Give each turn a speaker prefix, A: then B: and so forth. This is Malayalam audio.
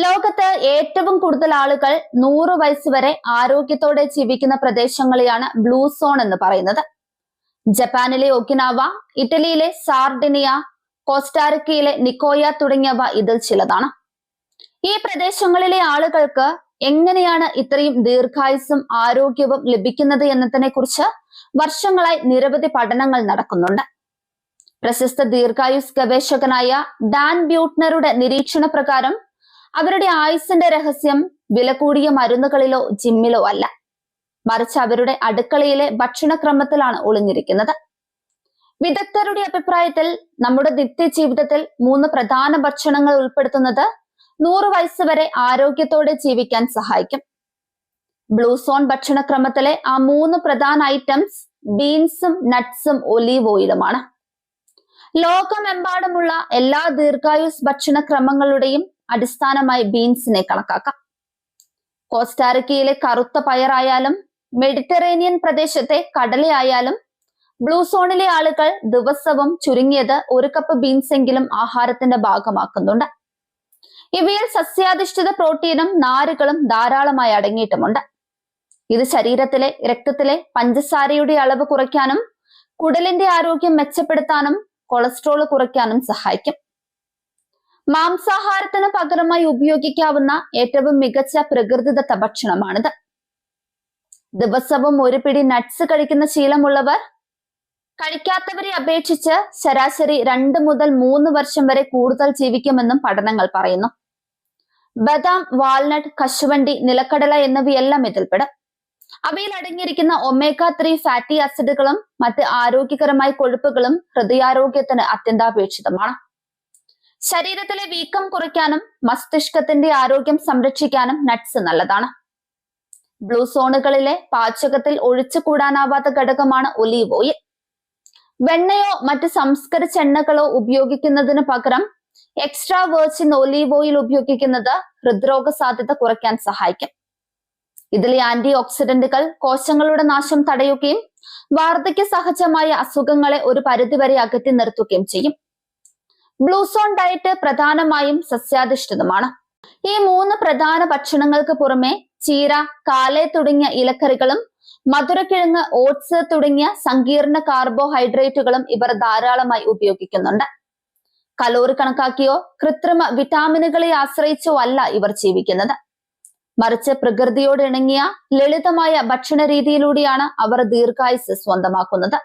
A: ലോകത്ത് ഏറ്റവും കൂടുതൽ ആളുകൾ 100 വയസ്സ് വരെ ആരോഗ്യത്തോടെ ജീവിക്കുന്ന പ്രദേശങ്ങളെയാണ് ബ്ലൂ സോൺ എന്ന് പറയുന്നത്. ജപ്പാനിലെ ഒക്കിനാവ, ഇറ്റലിയിലെ സാർഡിനിയ, കോസ്റ്റാറിക്കയിലെ നിക്കോയ തുടങ്ങിയവ ഇതിൽ ചിലതാണ്. ഈ പ്രദേശങ്ങളിലെ ആളുകൾക്ക് എങ്ങനെയാണ് ഇത്രയും ദീർഘായുസ്സും ആരോഗ്യവും ലഭിക്കുന്നത് എന്നതിനെ കുറിച്ച് വർഷങ്ങളായി നിരവധി പഠനങ്ങൾ നടക്കുന്നുണ്ട്. പ്രശസ്ത ദീർഘായുസ് ഗവേഷകനായ ഡാൻ ബ്യൂട്ട്നറുടെ നിരീക്ഷണ പ്രകാരം അവരുടെ ആയുസ്സിന്റെ രഹസ്യം വില കൂടിയ മരുന്നുകളിലോ ജിമ്മിലോ അല്ല, മറിച്ച് അവരുടെ അടുക്കളയിലെ ഭക്ഷണക്രമത്തിലാണ് ഒളിഞ്ഞിരിക്കുന്നത്. വിദഗ്ധരുടെ അഭിപ്രായത്തിൽ നമ്മുടെ നിത്യജീവിതത്തിൽ 3 പ്രധാന ഭക്ഷണങ്ങൾ ഉൾപ്പെടുത്തുന്നത് 100 വയസ്സ് വരെ ആരോഗ്യത്തോടെ ജീവിക്കാൻ സഹായിക്കും. ബ്ലൂ സോൺ ഭക്ഷണക്രമത്തിലെ ആ 3 പ്രധാന ഐറ്റംസ് ബീൻസും നട്ട്സും ഒലീവ് ഓയിലുമാണ്. ലോകമെമ്പാടുമുള്ള എല്ലാ ദീർഘായുസ് ഭക്ഷണക്രമങ്ങളുടെയും അടിസ്ഥാനമായി ബീൻസിനെ കണക്കാക്കാം. കോസ്റ്റാറിക്കയിലെ കറുത്ത പയറായാലും മെഡിറ്ററേനിയൻ പ്രദേശത്തെ കടലയായാലും ബ്ലൂ സോണിലെ ആളുകൾ ദിവസവും ചുരുങ്ങിയത് 1 കപ്പ് ബീൻസ് എങ്കിലും ആഹാരത്തിന്റെ ഭാഗമാക്കുന്നുണ്ട്. ഇവയിൽ സസ്യാധിഷ്ഠിത പ്രോട്ടീനും നാരുകളും ധാരാളമായി അടങ്ങിയിട്ടുമുണ്ട്. ഇത് ശരീരത്തിലെ രക്തത്തിലെ പഞ്ചസാരയുടെ അളവ് കുറയ്ക്കാനും കുടലിന്റെ ആരോഗ്യം മെച്ചപ്പെടുത്താനും കൊളസ്ട്രോൾ കുറയ്ക്കാനും സഹായിക്കും. മാംസാഹാരത്തിന് പകരമായി ഉപയോഗിക്കാവുന്ന ഏറ്റവും മികച്ച പ്രകൃതിദത്ത ഭക്ഷണമാണിത്. ദിവസവും 1 പിടി നട്ട്സ് കഴിക്കുന്ന ശീലമുള്ളവർ കഴിക്കാത്തവരെ അപേക്ഷിച്ച് ശരാശരി 2 മുതൽ 3 വർഷം വരെ കൂടുതൽ ജീവിക്കുമെന്നും പഠനങ്ങൾ പറയുന്നു. ബദാം, വാൾനട്ട്, കശുവണ്ടി, നിലക്കടല എന്നിവയെല്ലാം ഇതിൽപ്പെടും. അവയിൽ അടങ്ങിയിരിക്കുന്ന ഒമേഗ 3 ഫാറ്റി ആസിഡുകളും മറ്റ് ആരോഗ്യകരമായ കൊഴുപ്പുകളും ഹൃദയാരോഗ്യത്തിന് അത്യന്താപേക്ഷിതമാണ്. ശരീരത്തിലെ വീക്കം കുറയ്ക്കാനും മസ്തിഷ്കത്തിന്റെ ആരോഗ്യം സംരക്ഷിക്കാനും നട്ട്സ് നല്ലതാണ്. ബ്ലൂ സോണുകളിലെ പാചകത്തിൽ ഒഴിച്ചുകൂടാനാവാത്ത ഘടകമാണ് ഒലീവ് ഓയിൽ. വെണ്ണയോ മറ്റ് സംസ്കരിച്ച എണ്ണകളോ ഉപയോഗിക്കുന്നതിന് പകരം എക്സ്ട്രാ വെർജിൻ ഒലീവ് ഓയിൽ ഉപയോഗിക്കുന്നത് ഹൃദ്രോഗ സാധ്യത കുറയ്ക്കാൻ സഹായിക്കും. ഇതിലെ ആന്റി ഓക്സിഡന്റുകൾ കോശങ്ങളുടെ നാശം തടയുകയും വാർദ്ധക്യ സഹജമായ അസുഖങ്ങളെ ഒരു പരിധിവരെ അകറ്റി നിർത്തുകയും ചെയ്യും. ബ്ലൂ സോൺ ഡയറ്റ് പ്രധാനമായും സസ്യാധിഷ്ഠിതമാണ്. ഈ 3 പ്രധാന ഭക്ഷണങ്ങൾക്ക് പുറമെ ചീര, കാലെ തുടങ്ങിയ ഇലക്കറികളും മധുരക്കിഴങ്ങ്, ഓട്സ് തുടങ്ങിയ സങ്കീർണ കാർബോഹൈഡ്രേറ്റുകളും ഇവർ ധാരാളമായി ഉപയോഗിക്കുന്നുണ്ട്. കലോറി കണക്കാക്കിയോ കൃത്രിമ വിറ്റാമിനുകളെ ആശ്രയിച്ചോ അല്ല ഇവർ ജീവിക്കുന്നത്, മറിച്ച് പ്രകൃതിയോട് ഇണങ്ങിയ ലളിതമായ ഭക്ഷണ രീതിയിലൂടെയാണ് അവർ ദീർഘായുസ് സ്വന്തമാക്കുന്നത്.